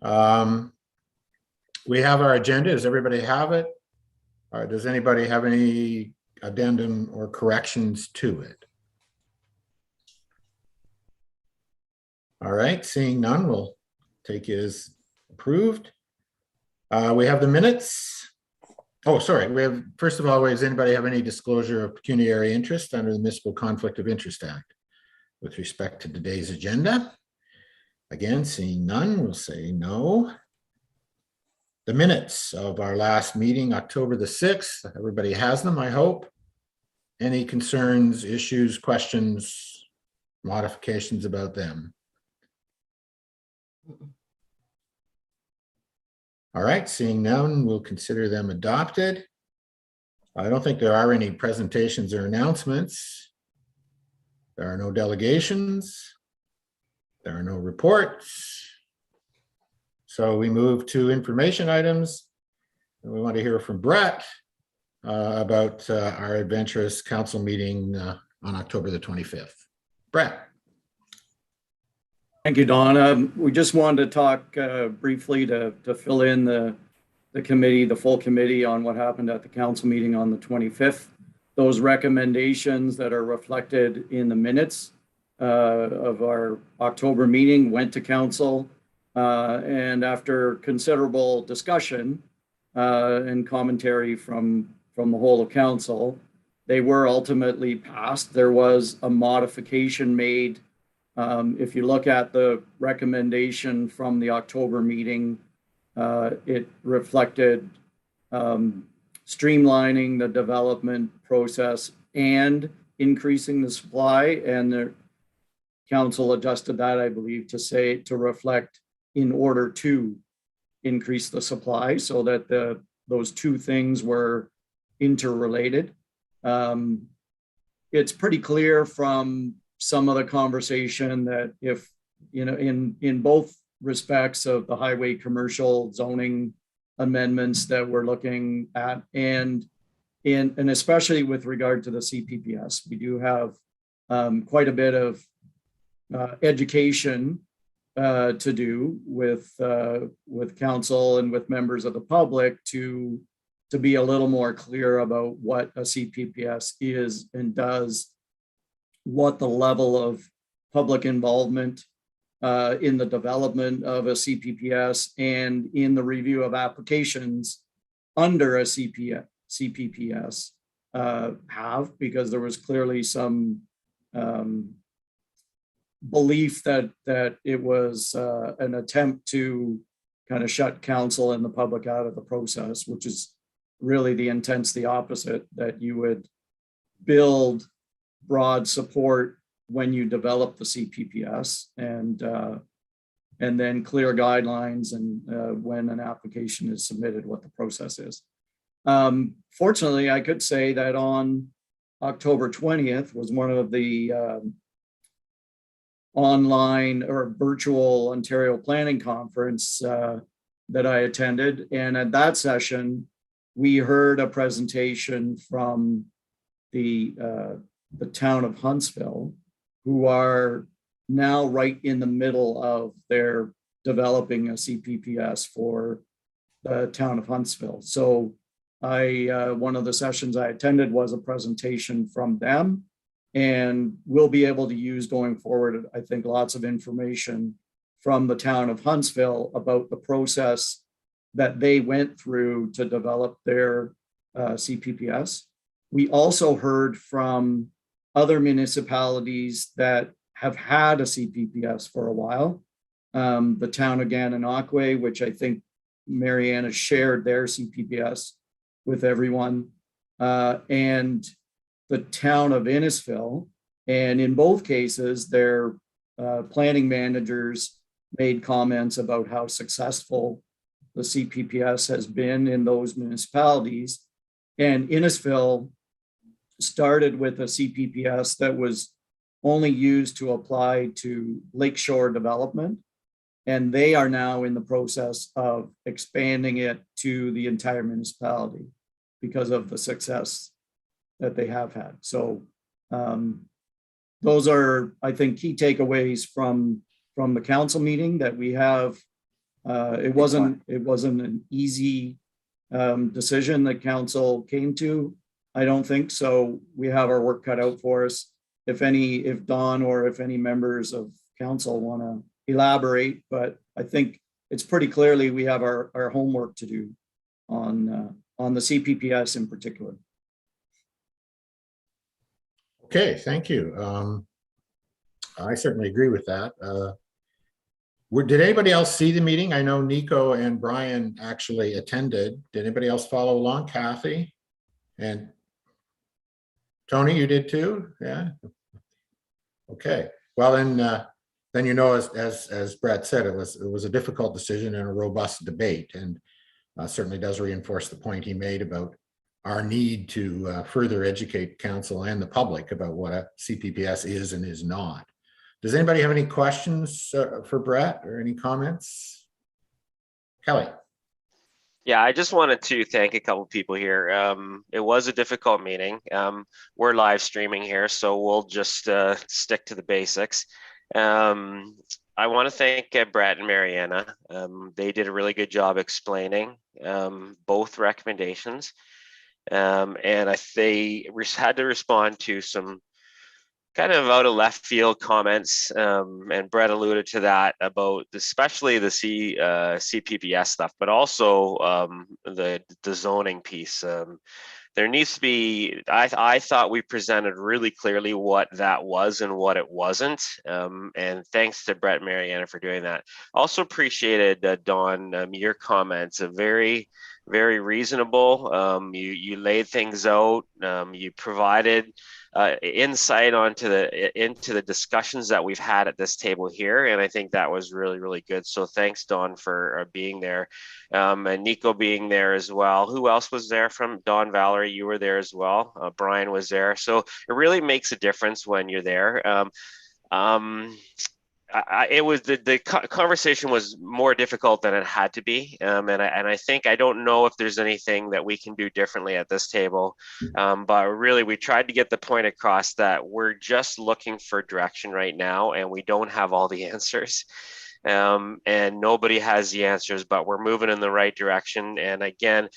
We have our agenda. Does everybody have it? Does anybody have any addendum or corrections to it? All right, seeing none, we'll take it as approved. We have the minutes. Oh, sorry. We have, first of all, does anybody have any disclosure of pecuniary interest under the Municipal Conflict of Interest Act with respect to today's agenda? Again, seeing none, we'll say no. The minutes of our last meeting, October the 6th, everybody has them, I hope. Any concerns, issues, questions, modifications about them? All right, seeing none, we'll consider them adopted. I don't think there are any presentations or announcements. There are no delegations. There are no reports. So we move to information items. And we want to hear from Brett about our adventurous council meeting on October the 25th. Brett. Thank you, Don. We just wanted to talk briefly to fill in the committee, the full committee, on what happened at the council meeting on the 25th. Those recommendations that are reflected in the minutes of our October meeting went to council, and after considerable discussion and commentary from the whole of council, they were ultimately passed. There was a modification made. If you look at the recommendation from the October meeting, it reflected streamlining the development process and increasing the supply, and the council adjusted that, I believe, to reflect in order to increase the supply, so that those two things were interrelated. It's pretty clear from some of the conversation that if, you know, in both respects of the highway commercial zoning amendments that we're looking at, and especially with regard to the CPPS, we do have quite a bit of education to do with council and with members of the public to be a little more clear about what a CPPS is and does, what the level of public involvement in the development of a CPPS and in the review of applications under a CPPS have, because there was clearly some belief that it was an attempt to kind of shut council and the public out of the process, which is really the intent's the opposite, that you would build broad support when you develop the CPPS, and then clear guidelines and when an application is submitted, what the process is. Fortunately, I could say that on October 20th was one of the online or virtual Ontario Planning Conference that I attended, and at that session, we heard a presentation from the town of Huntsville, who are now right in the middle of their developing a CPPS for the town of Huntsville. So one of the sessions I attended was a presentation from them, and we'll be able to use going forward, I think, lots of information from the town of Huntsville about the process that they went through to develop their CPPS. We also heard from other municipalities that have had a CPPS for a while. The town of Gananoque, which I think Marianne has shared their CPPS with everyone, and the town of Innisfil. And in both cases, their planning managers made comments about how successful the CPPS has been in those municipalities. And Innisfil started with a CPPS that was only used to apply to lakeshore development. And they are now in the process of expanding it to the entire municipality because of the success that they have had. So those are, I think, key takeaways from the council meeting, that we have It wasn't an easy decision that council came to. I don't think so. We have our work cut out for us. If Don or if any members of council want to elaborate, but I think it's pretty clearly we have our homework to do on the CPPS in particular. Okay, thank you. I certainly agree with that. Did anybody else see the meeting? I know Nico and Brian actually attended. Did anybody else follow along? Kathy and Tony, you did too? Yeah. Okay. Well, then you know, as Brett said, it was a difficult decision and a robust debate, and certainly does reinforce the point he made about our need to further educate council and the public about what a CPPS is and is not. Does anybody have any questions for Brett or any comments? Kelly. Yeah, I just wanted to thank a couple people here. It was a difficult meeting. We're live streaming here, so we'll just stick to the basics. I want to thank Brett and Mariana. They did a really good job explaining both recommendations. And they had to respond to some kind of out of left field comments, and Brett alluded to that about especially the CPPS stuff, but also the zoning piece. There needs to be, I thought we presented really clearly what that was and what it wasn't. And thanks to Brett and Mariana for doing that. Also appreciated, Don, your comments, very reasonable. You laid things out. You provided insight into the discussions that we've had at this table here, and I think that was really good. So thanks, Don, for being there, and Nico being there as well. Who else was there from Don? Valerie, you were there as well. Brian was there. So it really makes a difference when you're there. It was the conversation was more difficult than it had to be, and I think I don't know if there's anything that we can do differently at this table, but really we tried to get the point across that we're just looking for direction right now, and we don't have all the answers, and nobody has the answers, but we're moving in the right direction. And again,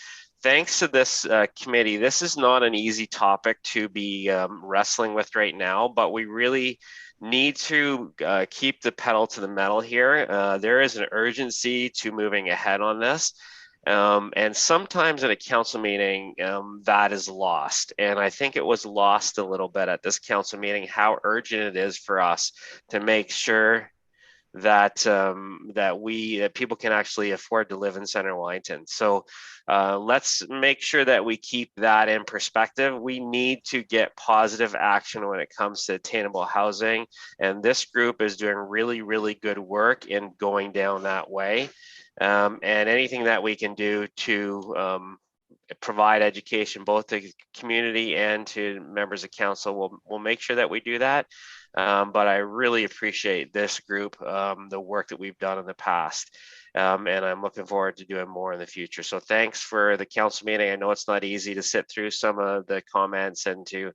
thanks to this committee, this is not an easy topic to be wrestling with right now, but we really need to keep the pedal to the metal here. There is an urgency to moving ahead on this. And sometimes in a council meeting, that is lost. And I think it was lost a little bit at this council meeting, how urgent it is for us to make sure that that people can actually afford to live in Center Wellington. So let's make sure that we keep that in perspective. We need to get positive action when it comes to attainable housing, and this group is doing really good work in going down that way. And anything that we can do to provide education both to community and to members of council, we'll make sure that we do that. But I really appreciate this group, the work that we've done in the past, and I'm looking forward to doing more in the future. So thanks for the council meeting. I know it's not easy to sit through some of the comments and to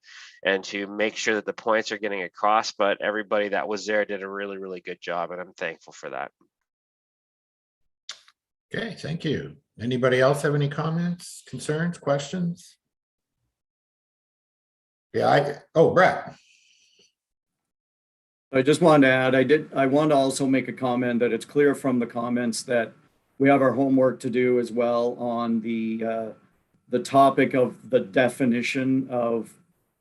make sure that the points are getting across, but everybody that was there did a really good job, and I'm thankful for that. Okay, thank you. Anybody else have any comments, concerns, questions? Yeah, Brett. I just wanted to add, I want to also make a comment that it's clear from the comments that we have our homework to do as well on the topic of the definition of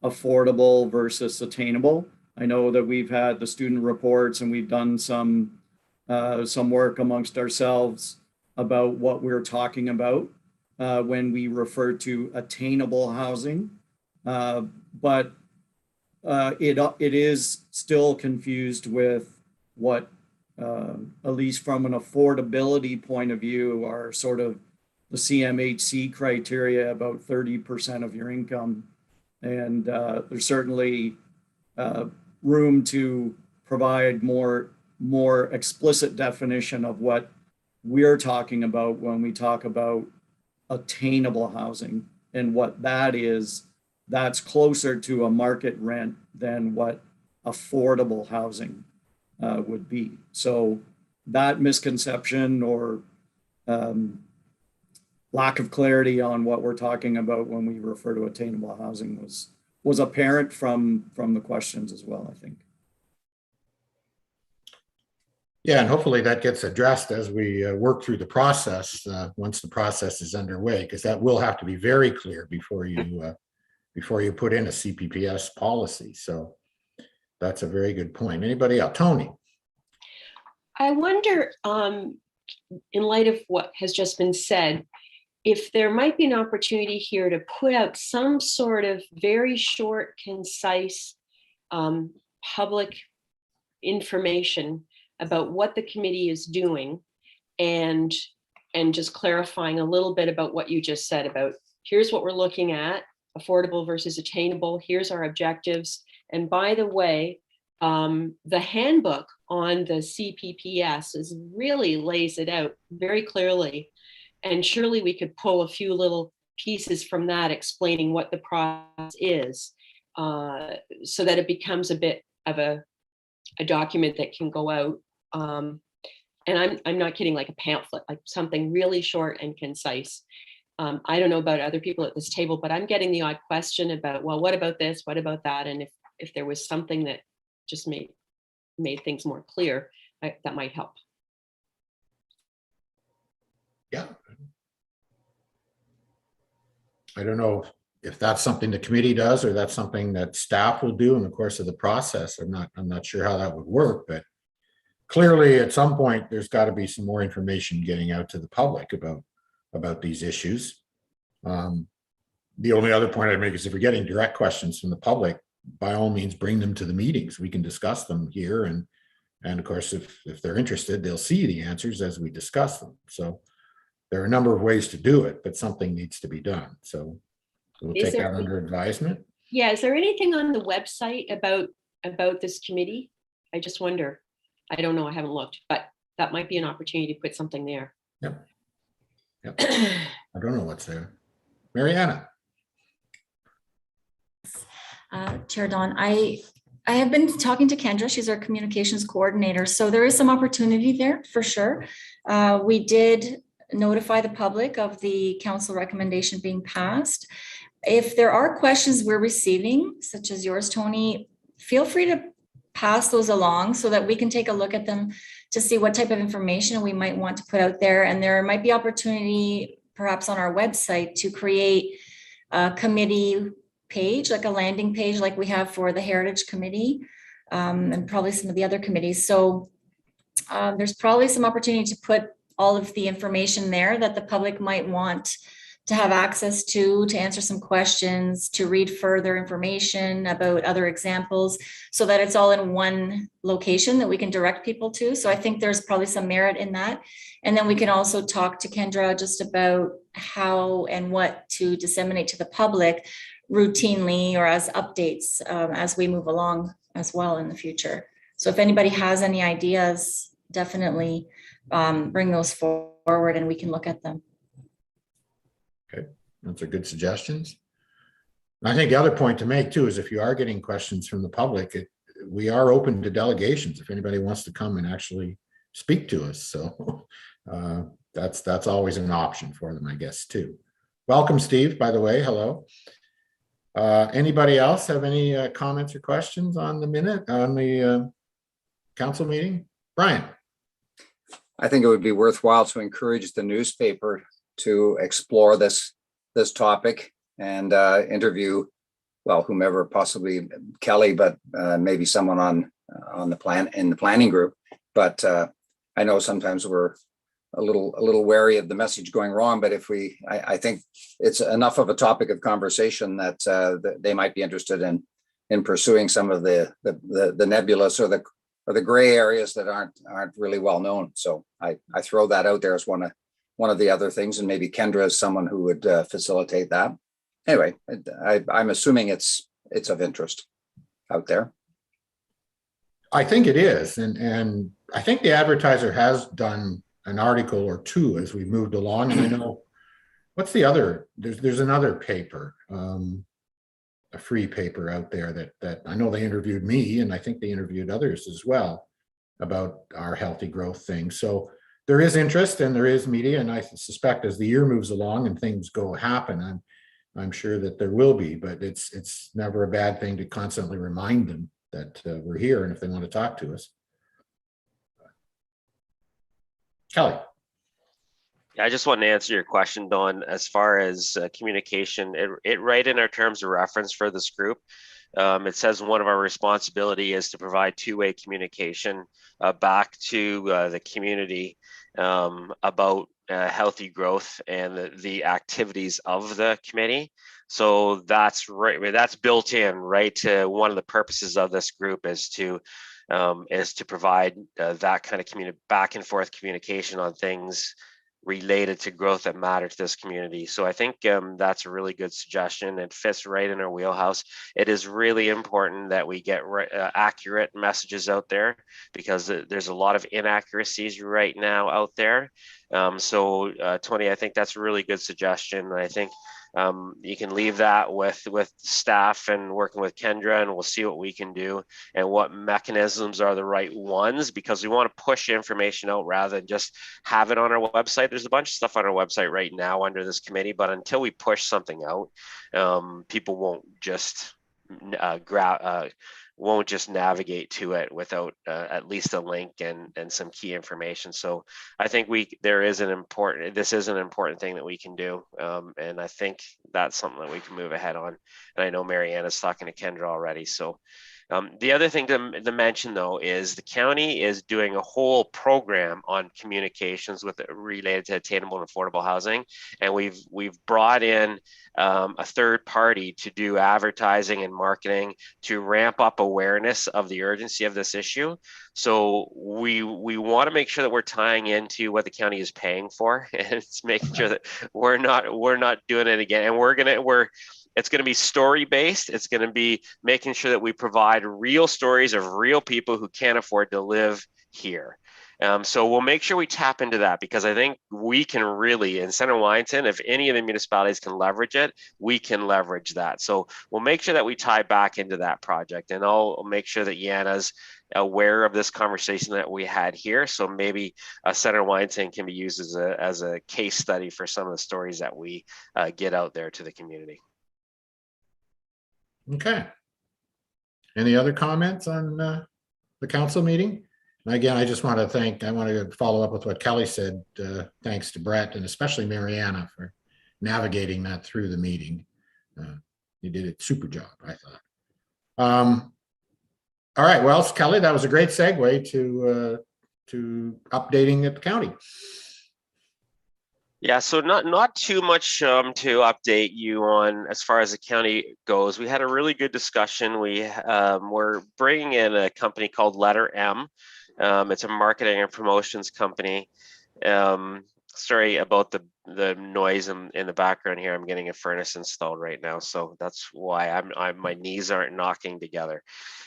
affordable versus attainable. I know that we've had the student reports and we've done some work amongst ourselves about what we're talking about when we refer to attainable housing, but it is still confused with what, at least from an affordability point of view, are sort of the CMHC criteria, about 30% of your income. And there's certainly room to provide more explicit definition of what we're talking about when we talk about attainable housing, and what that is. That's closer to a market rent than what affordable housing would be. So that misconception or lack of clarity on what we're talking about when we refer to attainable housing was apparent from the questions as well, I think. Yeah, and hopefully that gets addressed as we work through the process, once the process is underway, because that will have to be very clear before you put in a CPPS policy. So that's a very good point. Anybody else? Tony? I wonder, in light of what has just been said, if there might be an opportunity here to put out some sort of very short, concise, public information about what the committee is doing, and just clarifying a little bit about what you just said about, here's what we're looking at, affordable versus attainable, here's our objectives. And by the way, the handbook on the CPPS really lays it out very clearly. And surely we could pull a few little pieces from that explaining what the process is, so that it becomes a bit of a document that can go out. And I'm not kidding, like a pamphlet, like something really short and concise. I don't know about other people at this table, but I'm getting the odd question about, well, what about this? What about that? And if there was something that just made things more clear, that might help. Yeah. I don't know if that's something the committee does or that's something that staff will do in the course of the process. I'm not sure how that would work, but clearly at some point there's got to be some more information getting out to the public about these issues. The only other point I'd make is if we're getting direct questions from the public, by all means bring them to the meetings. We can discuss them here, and of course if they're interested, they'll see the answers as we discuss them. So there are a number of ways to do it, but something needs to be done. So we'll take that under advisement. Yeah, is there anything on the website about this committee? I just wonder. I don't know, I haven't looked, but that might be an opportunity to put something there. Yep. I don't know what's there. Mariana. Chair Don, I have been talking to Kendra. She's our communications coordinator. So there is some opportunity there for sure. We did notify the public of the council recommendation being passed. If there are questions we're receiving, such as yours, Tony, feel free to pass those along so that we can take a look at them to see what type of information we might want to put out there. And there might be opportunity perhaps on our website to create a committee page, like a landing page like we have for the Heritage Committee, and probably some of the other committees. So there's probably some opportunity to put all of the information there that the public might want to have access to answer some questions, to read further information about other examples, so that it's all in one location that we can direct people to. So I think there's probably some merit in that. And then we can also talk to Kendra just about how and what to disseminate to the public routinely or as updates as we move along as well in the future. So if anybody has any ideas, definitely bring those forward and we can look at them. Okay, those are good suggestions. And I think the other point to make too is if you are getting questions from the public, we are open to delegations if anybody wants to come and actually speak to us. So that's always an option for them, I guess, too. Welcome, Steve, by the way. Hello. Anybody else have any comments or questions on the council meeting? Brian. I think it would be worthwhile to encourage the newspaper to explore this topic and interview, well, whomever, possibly Kelly, but maybe someone on the planning group. But I know sometimes we're a little wary of the message going wrong, but if I think it's enough of a topic of conversation that they might be interested in pursuing some of the nebulous or the gray areas that aren't really well known. So I throw that out there as one of the other things, and maybe Kendra is someone who would facilitate that. Anyway, I'm assuming it's of interest out there. I think it is, and I think the Advertiser has done an article or two as we moved along. And I know, what's the other? There's another paper, a free paper out there that I know they interviewed me, and I think they interviewed others as well. about our healthy growth thing. So there is interest and there is media, and I suspect as the year moves along and things happen, I'm sure that there will be, but it's never a bad thing to constantly remind them that we're here and if they want to talk to us. Kelly. Yeah, I just want to answer your question, Don, as far as communication. It right in our terms of reference for this group. It says one of our responsibility is to provide two-way communication back to the community about healthy growth and the activities of the committee. So that's right. That's built in right to one of the purposes of this group is to provide that kind of back and forth communication on things related to growth that matter to this community. So I think that's a really good suggestion. It fits right in our wheelhouse. It is really important that we get accurate messages out there because there's a lot of inaccuracies right now out there. So Tony, I think that's a really good suggestion. And I think you can leave that with staff and working with Kendra, and we'll see what we can do and what mechanisms are the right ones, because we want to push information out rather than just have it on our website. There's a bunch of stuff on our website right now under this committee, but until we push something out, people won't just navigate to it without at least a link and some key information. So I think this is an important thing that we can do. And I think that's something that we can move ahead on. And I know Mariana's talking to Kendra already. So the other thing to mention though is the county is doing a whole program on communications related to attainable and affordable housing. And we've brought in a third party to do advertising and marketing to ramp up awareness of the urgency of this issue. So we want to make sure that we're tying into what the county is paying for, and it's making sure that we're not doing it again. And it's going to be story based. It's going to be making sure that we provide real stories of real people who can't afford to live here. So we'll make sure we tap into that, because I think we can really, in Center Wellington, if any of the municipalities can leverage it, we can leverage that. So we'll make sure that we tie back into that project, and I'll make sure that Yana's aware of this conversation that we had here. So maybe Center Wellington can be used as a case study for some of the stories that we get out there to the community. Okay. Any other comments on the council meeting? And again, I want to follow up with what Kelly said. Thanks to Brett and especially Mariana for navigating that through the meeting. You did a super job, I thought. All right, well, Kelly, that was a great segue to updating at the county. Yeah, so not too much to update you on as far as the county goes. We had a really good discussion. We're bringing in a company called Letter M. It's a marketing and promotions company. Sorry about the noise in the background here. I'm getting a furnace installed right now, so that's why my knees aren't knocking together.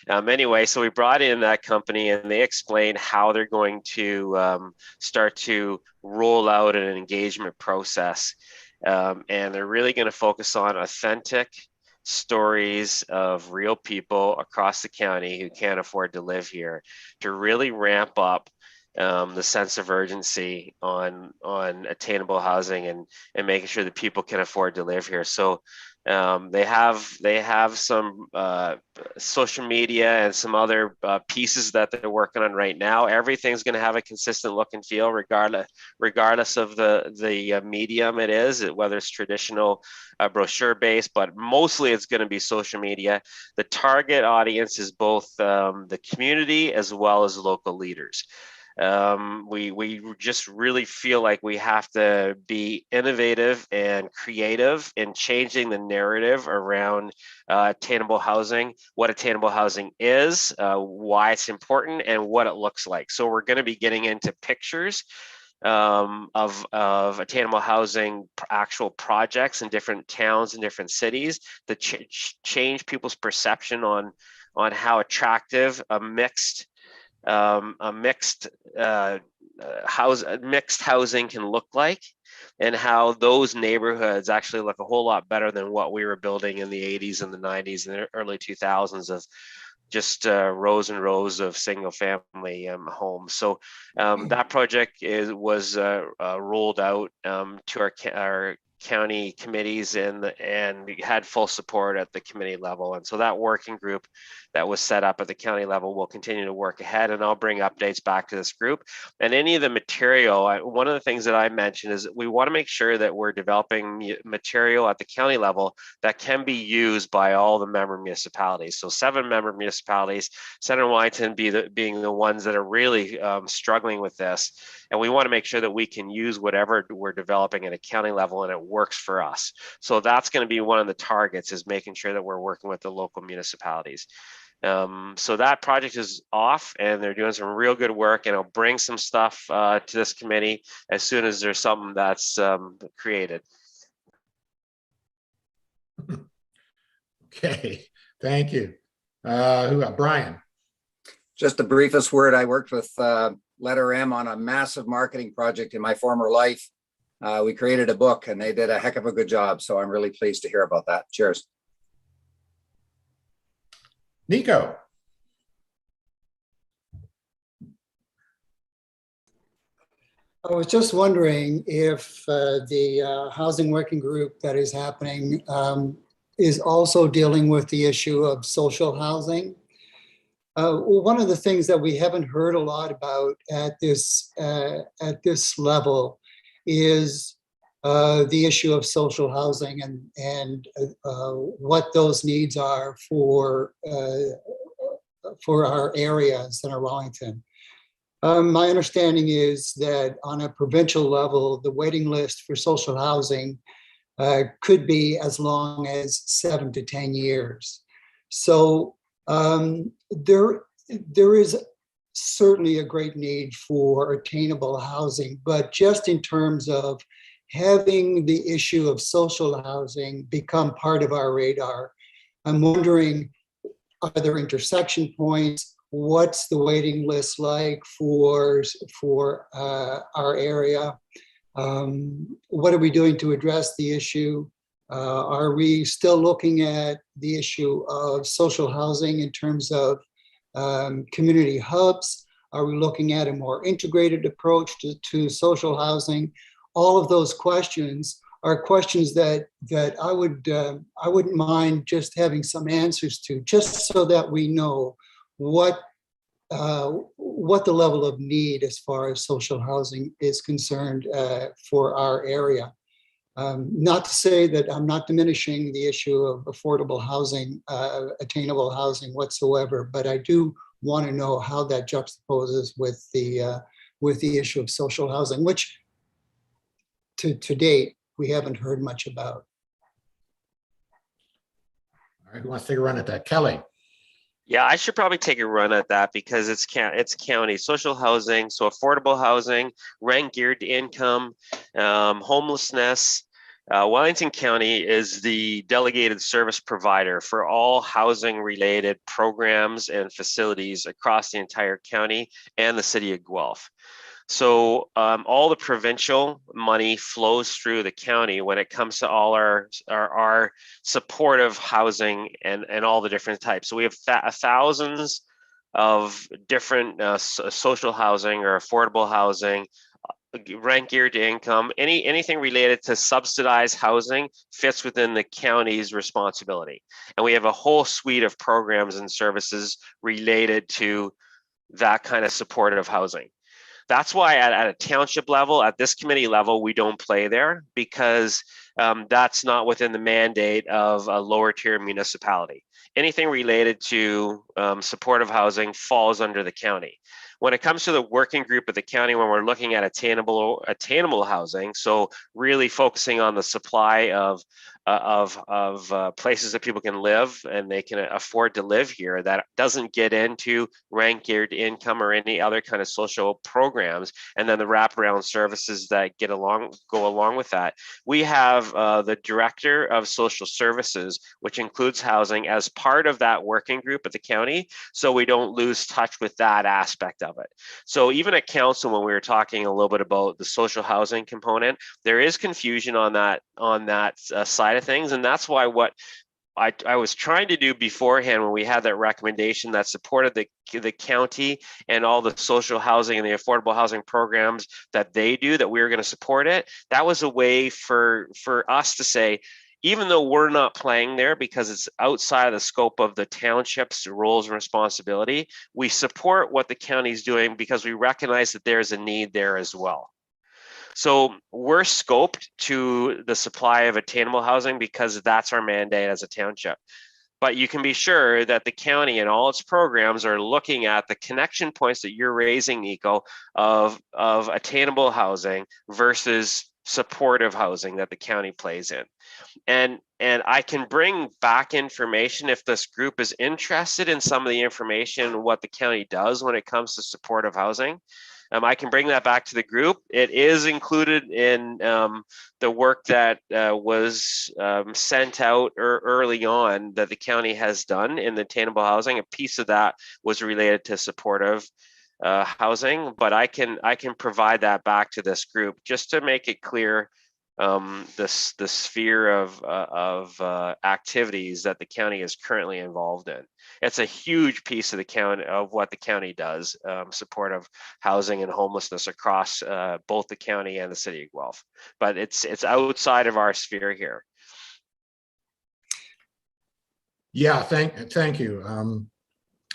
Anyway, so we brought in that company, and they explained how they're going to start to roll out an engagement process, and they're really going to focus on authentic stories of real people across the county who can't afford to live here, to really ramp up the sense of urgency on attainable housing and making sure that people can afford to live here. So they have some social media and some other pieces that they're working on right now. Everything's going to have a consistent look and feel regardless of the medium it is, whether it's traditional brochure based, but mostly it's going to be social media. The target audience is both the community as well as local leaders. We just really feel like we have to be innovative and creative in changing the narrative around attainable housing, what attainable housing is, why it's important, and what it looks like. So we're going to be getting into pictures of attainable housing actual projects in different towns and different cities that change people's perception on how attractive a mixed housing can look like, and how those neighborhoods actually look a whole lot better than what we were building in the 80s and the 90s and the early 2000s of just rows and rows of single family homes. So that project was rolled out to our county committees and had full support at the committee level. And so that working group that was set up at the county level will continue to work ahead, and I'll bring updates back to this group. And any of the material, one of the things that I mentioned is we want to make sure that we're developing material at the county level that can be used by all the member municipalities. So 7 member municipalities, Central Wellington being the ones that are really struggling with this. And we want to make sure that we can use whatever we're developing at a county level and it works for us. So that's going to be one of the targets, is making sure that we're working with the local municipalities. So that project is off and they're doing some real good work, and I'll bring some stuff to this committee as soon as there's something that's created. Okay, thank you. Brian? Just the briefest word. I worked with Letter M on a massive marketing project in my former life. We created a book and they did a heck of a good job. So I'm really pleased to hear about that. Cheers. Nico? I was just wondering if the housing working group that is happening is also dealing with the issue of social housing. One of the things that we haven't heard a lot about at this level is the issue of social housing and what those needs are for our area in Center Wellington. My understanding is that on a provincial level, the waiting list for social housing could be as long as 7 to 10 years. So there is certainly a great need for attainable housing, but just in terms of having the issue of social housing become part of our radar, I'm wondering, are there intersection points? What's the waiting list like for our area? What are we doing to address the issue? Are we still looking at the issue of social housing in terms of community hubs? Are we looking at a more integrated approach to social housing? All of those questions are questions that I wouldn't mind just having some answers to, just so that we know what the level of need as far as social housing is concerned for our area. Not to say that I'm not diminishing the issue of affordable housing, attainable housing whatsoever, but I do want to know how that juxtaposes with the issue of social housing, which to date we haven't heard much about. All right, who wants to take a run at that? Kelly? Yeah, I should probably take a run at that because it's county social housing, so affordable housing, rent geared income, homelessness. Wellington County is the delegated service provider for all housing related programs and facilities across the entire county and the city of Guelph. So all the provincial money flows through the county when it comes to all our supportive housing and all the different types. So we have thousands of different social housing or affordable housing, rent geared to income, anything related to subsidized housing fits within the county's responsibility. And we have a whole suite of programs and services related to that kind of supportive housing. That's why at a township level, at this committee level, we don't play there, because that's not within the mandate of a lower tier municipality. Anything related to supportive housing falls under the county. When it comes to the working group of the county, when we're looking at attainable housing, so really focusing on the supply of places that people can live and they can afford to live here, that doesn't get into rent geared income or any other kind of social programs, and then the wraparound services that go along with that. We have the director of social services, which includes housing, as part of that working group at the county, so we don't lose touch with that aspect of it. So even at council, when we were talking a little bit about the social housing component, there is confusion on that side of things, and that's why what I was trying to do beforehand when we had that recommendation that supported the county and all the social housing and the affordable housing programs that they do, that we were going to support it. That was a way for us to say, even though we're not playing there because it's outside of the scope of the township's roles and responsibility, we support what the county's doing because we recognize that there's a need there as well. So we're scoped to the supply of attainable housing because that's our mandate as a township. But you can be sure that the county and all its programs are looking at the connection points that you're raising, Nico, of attainable housing versus supportive housing that the county plays in. And I can bring back information if this group is interested in some of the information, what the county does when it comes to supportive housing. I can bring that back to the group. It is included in the work that was sent out early on that the county has done in the attainable housing. A piece of that was related to supportive housing, but I can provide that back to this group just to make it clear the sphere of activities that the county is currently involved in. It's a huge piece of the county, of what the county does, supportive housing and homelessness across both the county and the city of Guelph. But it's outside of our sphere here. Yeah, thank you.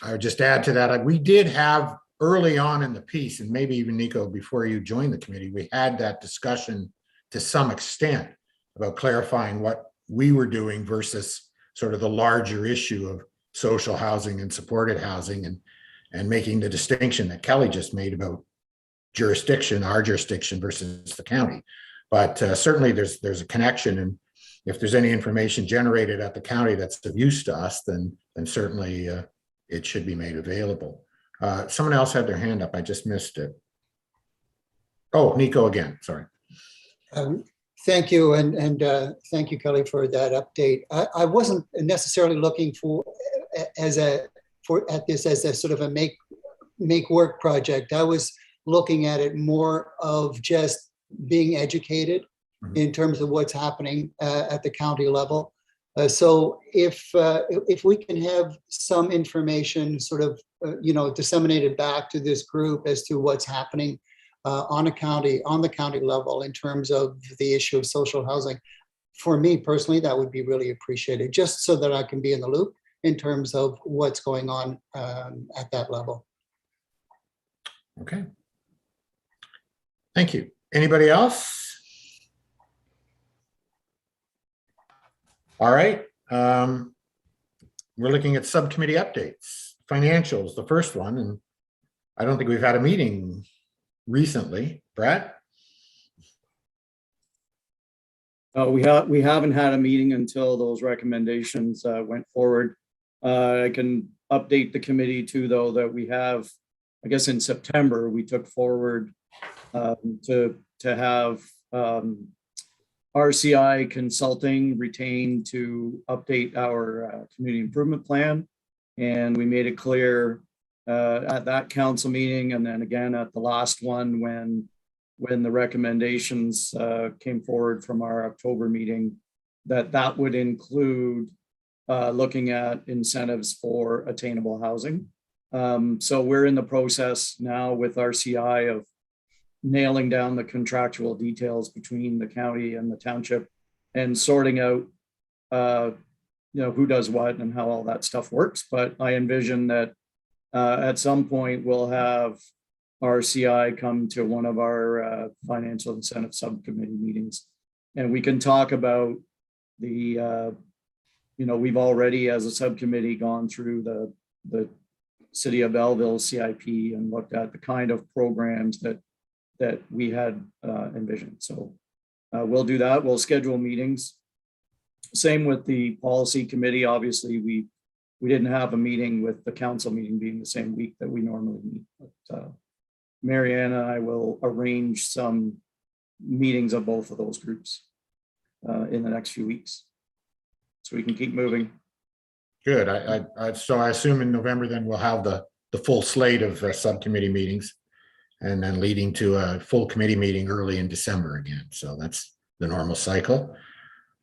I would just add to that, we did have early on in the piece, and maybe even Nico, before you joined the committee, we had that discussion to some extent about clarifying what we were doing versus sort of the larger issue of social housing and supported housing, and making the distinction that Kelly just made about jurisdiction, our jurisdiction versus the county. But certainly there's a connection, and if there's any information generated at the county that's of use to us, then certainly it should be made available. Someone else had their hand up. I just missed it. Oh, Nico again, sorry. Thank you, and thank you, Kelly, for that update. I wasn't necessarily looking at this as a sort of a make work project. I was looking at it more of just being educated in terms of what's happening at the county level. So if we can have some information sort of disseminated back to this group as to what's happening on the county level in terms of the issue of social housing, for me personally, that would be really appreciated, just so that I can be in the loop in terms of what's going on at that level. Okay. Thank you. Anybody else? All right. We're looking at subcommittee updates. Financials, the first one, and I don't think we've had a meeting recently. Brett? We haven't had a meeting until those recommendations went forward. I can update the committee too, though, that we have, I guess in September, we took forward to have RCI Consulting retained to update our community improvement plan. And we made it clear at that council meeting, and then again at the last one when the recommendations came forward from our October meeting, that would include looking at incentives for attainable housing. So we're in the process now with RCI of nailing down the contractual details between the county and the township and sorting out who does what and how all that stuff works. But I envision that at some point we'll have RCI come to one of our financial incentive subcommittee meetings, and we can talk about the we've already as a subcommittee gone through the City of Belleville CIP and looked at the kind of programs that we had envisioned. So we'll do that. We'll schedule meetings. Same with the policy committee. Obviously, we didn't have a meeting with the council meeting being the same week that we normally meet. But Marianne and I will arrange some meetings of both of those groups in the next few weeks, so we can keep moving. Good. So I assume in November then we'll have the full slate of subcommittee meetings, and then leading to a full committee meeting early in December again. So that's the normal cycle.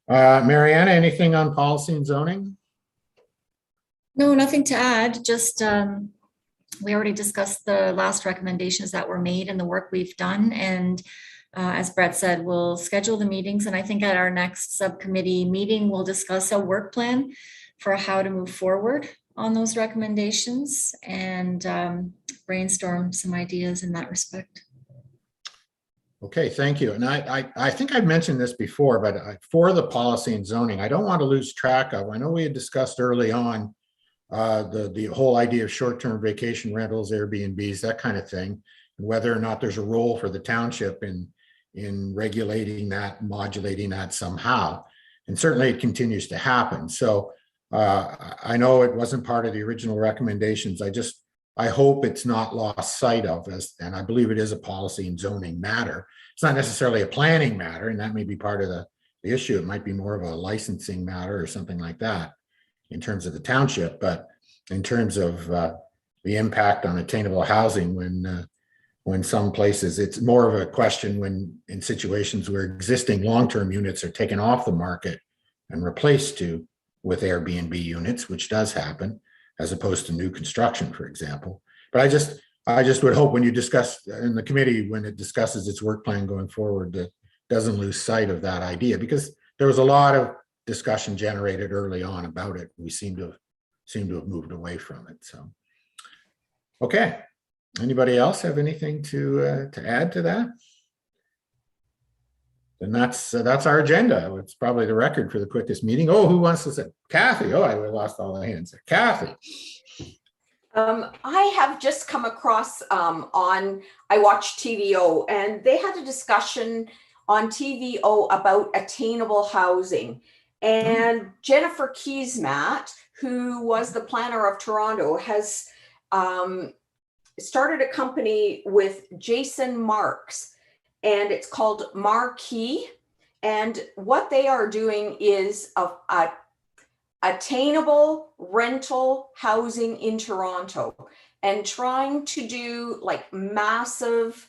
Mariana, anything on policy and zoning? No, nothing to add, just we already discussed the last recommendations that were made and the work we've done. And as Brett said, we'll schedule the meetings. And I think at our next subcommittee meeting, we'll discuss a work plan for how to move forward on those recommendations and brainstorm some ideas in that respect. Okay, thank you. And I think I've mentioned this before, but for the policy and zoning, I don't want to lose track of. I know we had discussed early on the whole idea of short-term vacation rentals, Airbnbs, that kind of thing, and whether or not there's a role for the township in regulating that, modulating that somehow. And certainly it continues to happen. So I know it wasn't part of the original recommendations. I hope it's not lost sight of, and I believe it is a policy and zoning matter. It's not necessarily a planning matter, and that may be part of the issue. It might be more of a licensing matter or something like that in terms of the township, but in terms of the impact on attainable housing, when some places, it's more of a question when in situations where existing long-term units are taken off the market and replaced with Airbnb units, which does happen, as opposed to new construction, for example. But I just would hope when you discuss in the committee, when it discusses its work plan going forward, that doesn't lose sight of that idea, because there was a lot of discussion generated early on about it. We seem to have moved away from it. So, okay. Anybody else have anything to add to that? Then that's our agenda. It's probably the record for the quickest meeting. Oh, who wants to say? Kathy. Oh, I lost all the hands there. Kathy. I have just come across I watched TVO, and they had a discussion on TVO about attainable housing. And Jennifer Keesmaat, who was the planner of Toronto, has started a company with Jason Marks, and it's called Marquee. And what they are doing is a attainable rental housing in Toronto, and trying to do like massive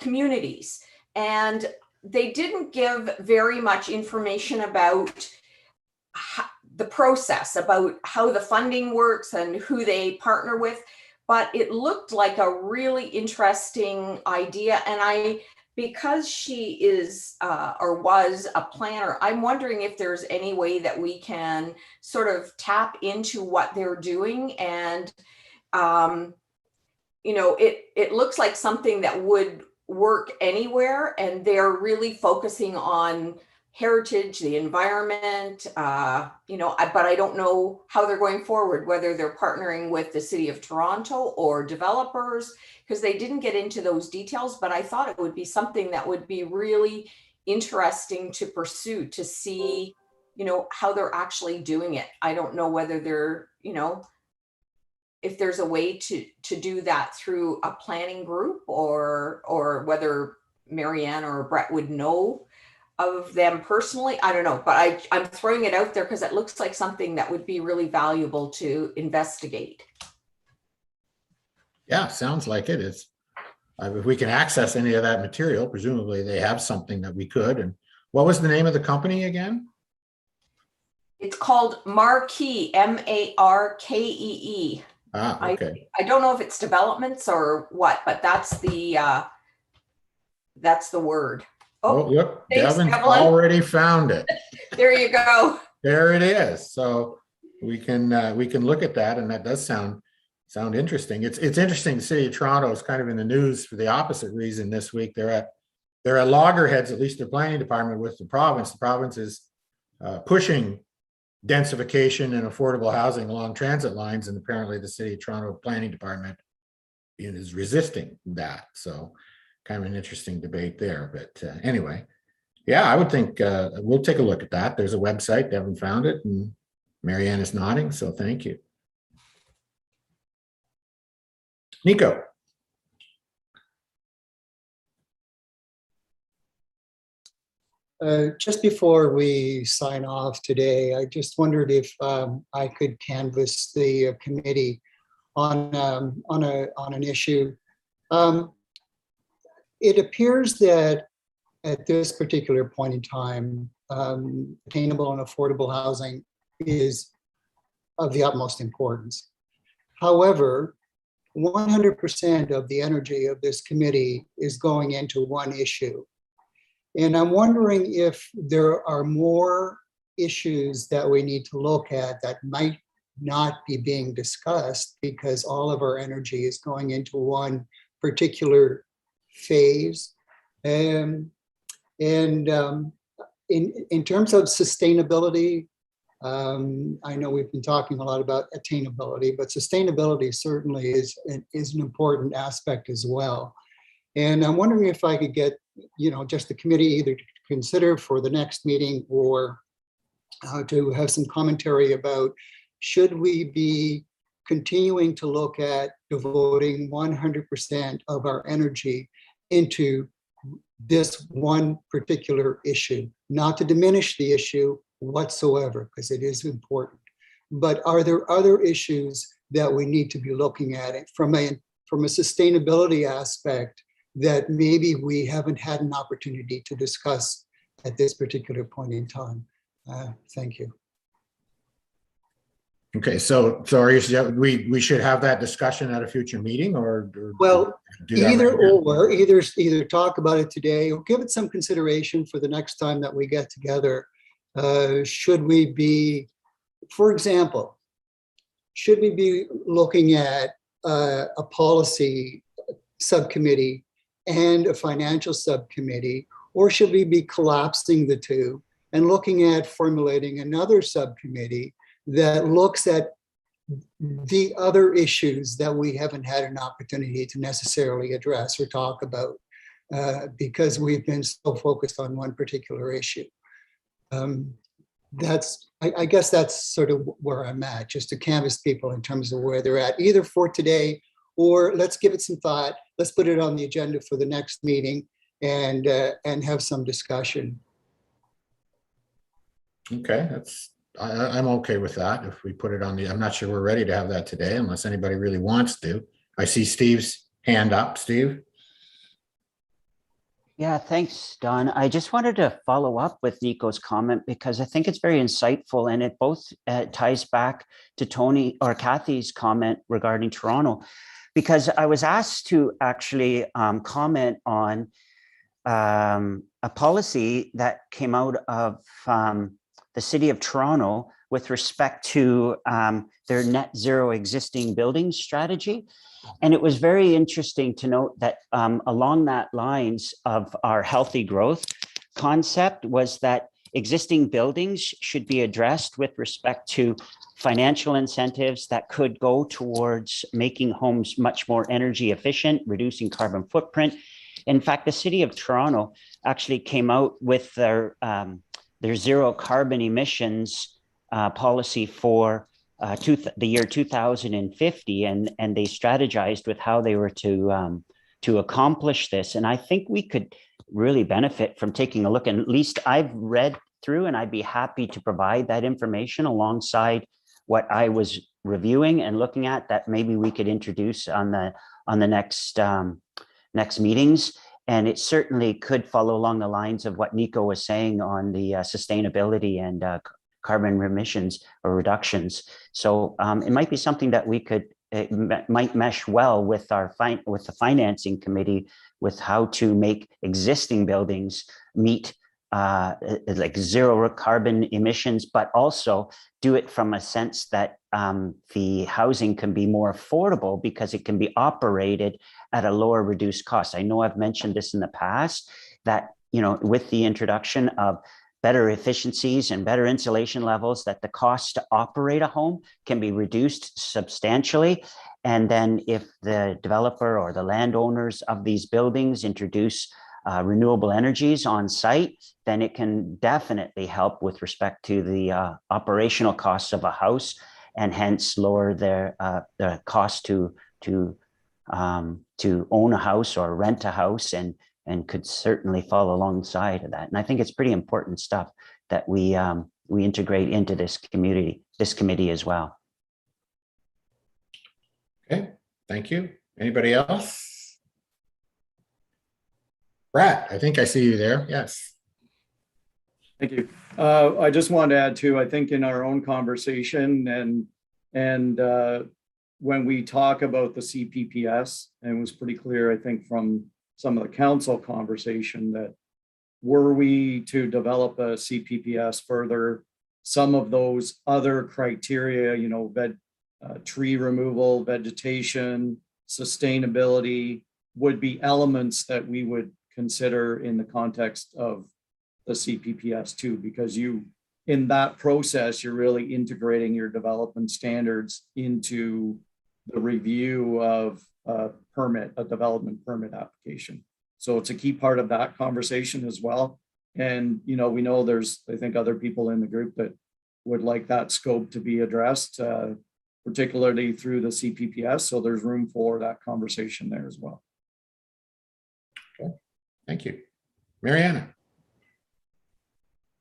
communities. And they didn't give very much information about the process, about how the funding works and who they partner with, but it looked like a really interesting idea. And because she is or was a planner, I'm wondering if there's any way that we can sort of tap into what they're doing. And, it looks like something that would work anywhere. And they're really focusing on heritage, the environment, but I don't know how they're going forward, whether they're partnering with the City of Toronto or developers, because they didn't get into those details. But I thought it would be something that would be really interesting to pursue, to see, how they're actually doing it. I don't know whether they're, if there's a way to do that through a planning group, or whether Marianne or Brett would know of them personally. I don't know, but I'm throwing it out there because it looks like something that would be really valuable to investigate. Yeah, sounds like it is. If we can access any of that material, presumably they have something that we could. And what was the name of the company again? It's called Marquee, Markee. Okay. I don't know if it's developments or what, but that's the word. Oh, look, thanks, Devin's Evelyn. already found it. There you go. There it is. So we can look at that, and that does sound interesting. It's interesting. The City of Toronto is kind of in the news for the opposite reason this week. They're at loggerheads, at least the planning department, with the province. The province is pushing densification and affordable housing along transit lines, and apparently the City of Toronto planning department is resisting that. So kind of an interesting debate there. But anyway, yeah, I would think we'll take a look at that. There's a website. Devin found it, and Marianne is nodding, so thank you. Nico. Just before we sign off today, I just wondered if I could canvass the committee on an issue. It appears that at this particular point in time, attainable and affordable housing is of the utmost importance. However, 100% of the energy of this committee is going into one issue. And I'm wondering if there are more issues that we need to look at that might not be being discussed because all of our energy is going into one particular phase. In terms of sustainability, I know we've been talking a lot about attainability, but sustainability certainly is an important aspect as well. And I'm wondering if I could get, just the committee either to consider for the next meeting or to have some commentary about, should we be continuing to look at devoting 100% of our energy into this one particular issue, not to diminish the issue whatsoever, because it is important. But are there other issues that we need to be looking at it from a sustainability aspect that maybe we haven't had an opportunity to discuss at this particular point in time? Thank you. Okay, so are you, we should have that discussion at a future meeting, or Well, do that either right now? or, either talk about it today or give it some consideration for the next time that we get together. Should we be, for example, should we be looking at a policy subcommittee and a financial subcommittee, or should we be collapsing the two and looking at formulating another subcommittee that looks at the other issues that we haven't had an opportunity to necessarily address or talk about because we've been so focused on one particular issue? I guess that's sort of where I'm at, just to canvass people in terms of where they're at, either for today or let's give it some thought. Let's put it on the agenda for the next meeting and have some discussion. Okay, I'm okay with that. If we put it on I'm not sure we're ready to have that today unless anybody really wants to. I see Steve's hand up. Steve? Yeah, thanks, Don. I just wanted to follow up with Nico's comment because I think it's very insightful, and it both ties back to Tony or Kathy's comment regarding Toronto, because I was asked to actually comment on a policy that came out of the City of Toronto with respect to their net zero existing buildings strategy. And it was very interesting to note that along that lines of our healthy growth concept was that existing buildings should be addressed with respect to financial incentives that could go towards making homes much more energy efficient, reducing carbon footprint. In fact, the City of Toronto actually came out with their zero carbon emissions policy for the year 2050, and they strategized with how they were to accomplish this. And I think we could really benefit from taking a look, and at least I've read through, and I'd be happy to provide that information alongside what I was reviewing and looking at that maybe we could introduce on the next meetings. And it certainly could follow along the lines of what Nico was saying on the sustainability and carbon emissions or reductions. So it might be something that we could, might mesh well with with the financing committee with how to make existing buildings meet like zero carbon emissions, but also do it from a sense that the housing can be more affordable because it can be operated at a lower reduced cost. I know I've mentioned this in the past that, with the introduction of better efficiencies and better insulation levels, that the cost to operate a home can be reduced substantially. And then if the developer or the landowners of these buildings introduce renewable energies on site, then it can definitely help with respect to the operational costs of a house, and hence lower the cost to own a house or rent a house, and could certainly fall alongside of that. And I think it's pretty important stuff that we integrate into this committee as well. Okay, thank you. Anybody else? Brett, I think I see you there. Yes. Thank you. I just wanted to add too, I think in our own conversation and when we talk about the CPPS, and it was pretty clear, I think, from some of the council conversation that were we to develop a CPPS further, some of those other criteria, you know, tree removal, vegetation, sustainability would be elements that we would consider in the context of the CPPS too, because in that process, you're really integrating your development standards into the review of a development permit application. So it's a key part of that conversation as well. And, you know, we know there's, I think, other people in the group that would like that scope to be addressed, particularly through the CPPS. So there's room for that conversation there as well. Okay, thank you. Mariana.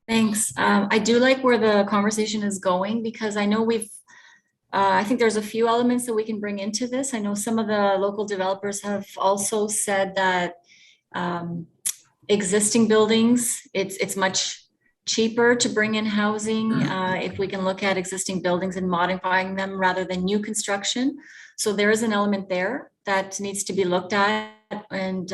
Thanks. I do like where the conversation is going because I know I think there's a few elements that we can bring into this. I know some of the local developers have also said that existing buildings, it's much cheaper to bring in housing if we can look at existing buildings and modifying them rather than new construction. So there is an element there that needs to be looked at, and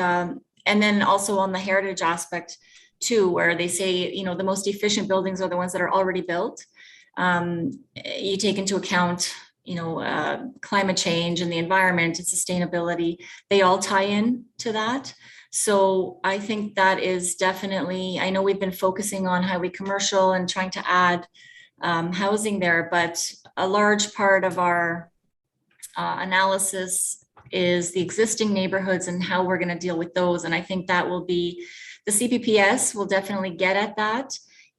then also on the heritage aspect too, where they say, you know, the most efficient buildings are the ones that are already built. You take into account, you know, climate change and the environment and sustainability, they all tie in to that. So I think that is definitely, I know we've been focusing on highway commercial and trying to add housing there, but a large part of our analysis is the existing neighborhoods and how we're going to deal with those. And I think that will be, the CPPS will definitely get at that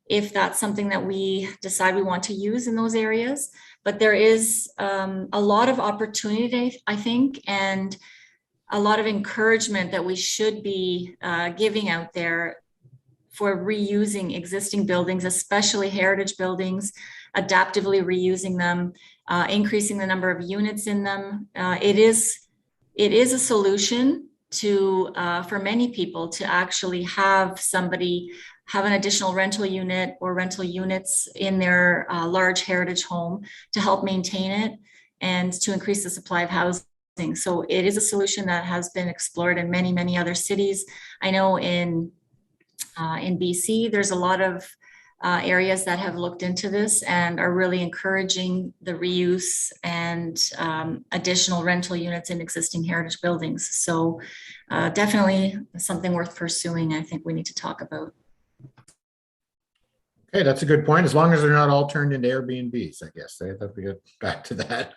if that's something that we decide we want to use in those areas. But there is a lot of opportunity, I think, and a lot of encouragement that we should be giving out there for reusing existing buildings, especially heritage buildings, adaptively reusing them, increasing the number of units in them. It is a solution to for many people to actually have somebody have an additional rental unit or rental units in their large heritage home to help maintain it and to increase the supply of housing. So it is a solution that has been explored in many, many other cities. I know in BC, there's a lot of areas that have looked into this and are really encouraging the reuse and additional rental units in existing heritage buildings. So definitely something worth pursuing. I think we need to talk about. Okay, that's a good point. As long as they're not all turned into Airbnbs, I guess. That'd be good. Back to that.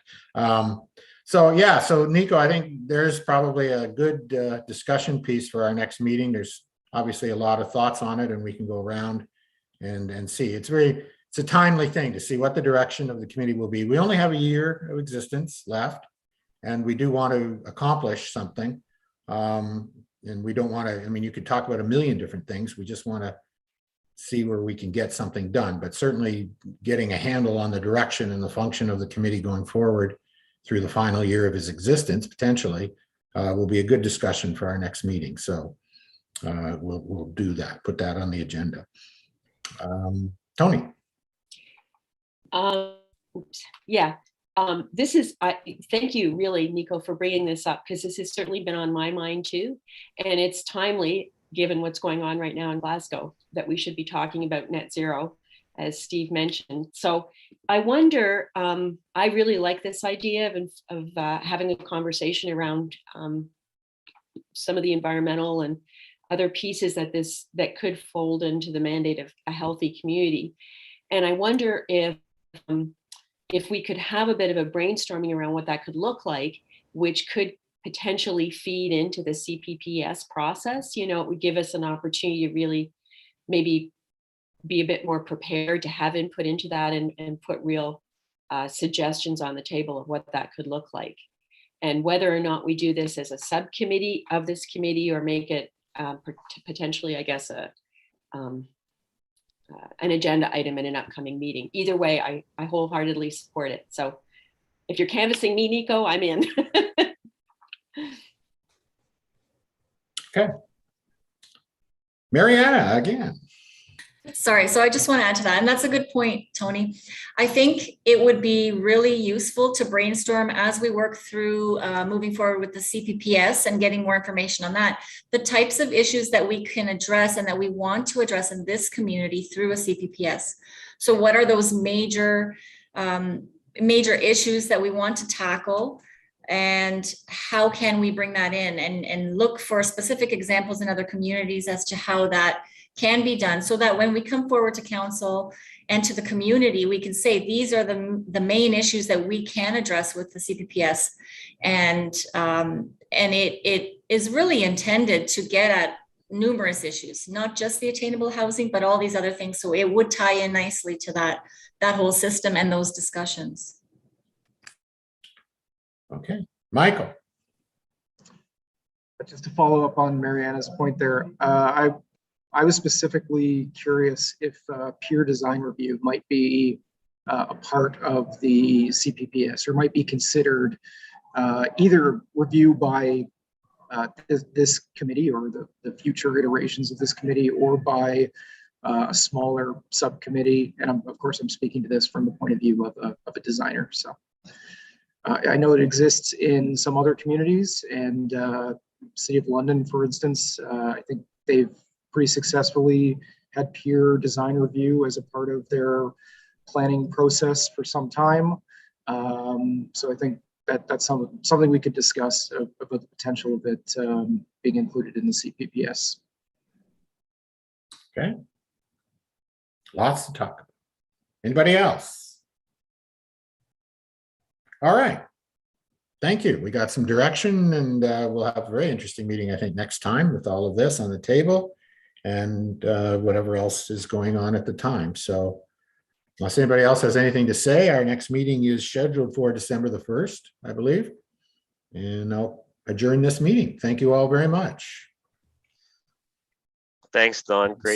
So yeah, so Nico, I think there's probably a good discussion piece for our next meeting. There's obviously a lot of thoughts on it, and we can go around and see. It's a timely thing to see what the direction of the committee will be. We only have a year of existence left, and we do want to accomplish something. And we don't want to, I mean, you could talk about a million different things. We just want to see where we can get something done, but certainly getting a handle on the direction and the function of the committee going forward through the final year of his existence, potentially, will be a good discussion for our next meeting. So we'll do that, put that on the agenda. Tony. Yeah, thank you really, Nico, for bringing this up, because this has certainly been on my mind too. And it's timely, given what's going on right now in Glasgow, that we should be talking about net zero, as Steve mentioned. So I wonder, I really like this idea of having a conversation around some of the environmental and other pieces that could fold into the mandate of a healthy community. And I wonder if we could have a bit of a brainstorming around what that could look like, which could potentially feed into the CPPS process. You know, it would give us an opportunity to really maybe be a bit more prepared to have input into that and put real suggestions on the table of what that could look like. And whether or not we do this as a subcommittee of this committee or make it potentially, I guess, an agenda item in an upcoming meeting. Either way, I wholeheartedly support it. So if you're canvassing me, Nico, I'm in. Okay. Mariana, again. Sorry, so I just want to add to that, and that's a good point, Tony. I think it would be really useful to brainstorm as we work through moving forward with the CPPS and getting more information on that, the types of issues that we can address and that we want to address in this community through a CPPS. So what are those major issues that we want to tackle? And how can we bring that in and look for specific examples in other communities as to how that can be done, so that when we come forward to council and to the community, we can say these are the main issues that we can address with the CPPS. And it is really intended to get at numerous issues, not just the attainable housing, but all these other things. So it would tie in nicely to that whole system and those discussions. Okay, Michael. Just to follow up on Mariana's point there, I was specifically curious if peer design review might be a part of the CPPS, or might be considered either review by this committee or the future iterations of this committee, or by a smaller subcommittee. And of course, I'm speaking to this from the point of view of a designer. So I know it exists in some other communities, and City of London, for instance, I think they've pretty successfully had peer design review as a part of their planning process for some time. So I think that's something we could discuss about the potential of it being included in the CPPS. Okay. Lots to talk about. Anybody else? All right. Thank you. We got some direction, and we'll have a very interesting meeting, I think, next time with all of this on the table and whatever else is going on at the time. So unless anybody else has anything to say, our next meeting is scheduled for December the 1st, I believe. And I'll adjourn this meeting. Thank you all very much. Thanks, Don. Great.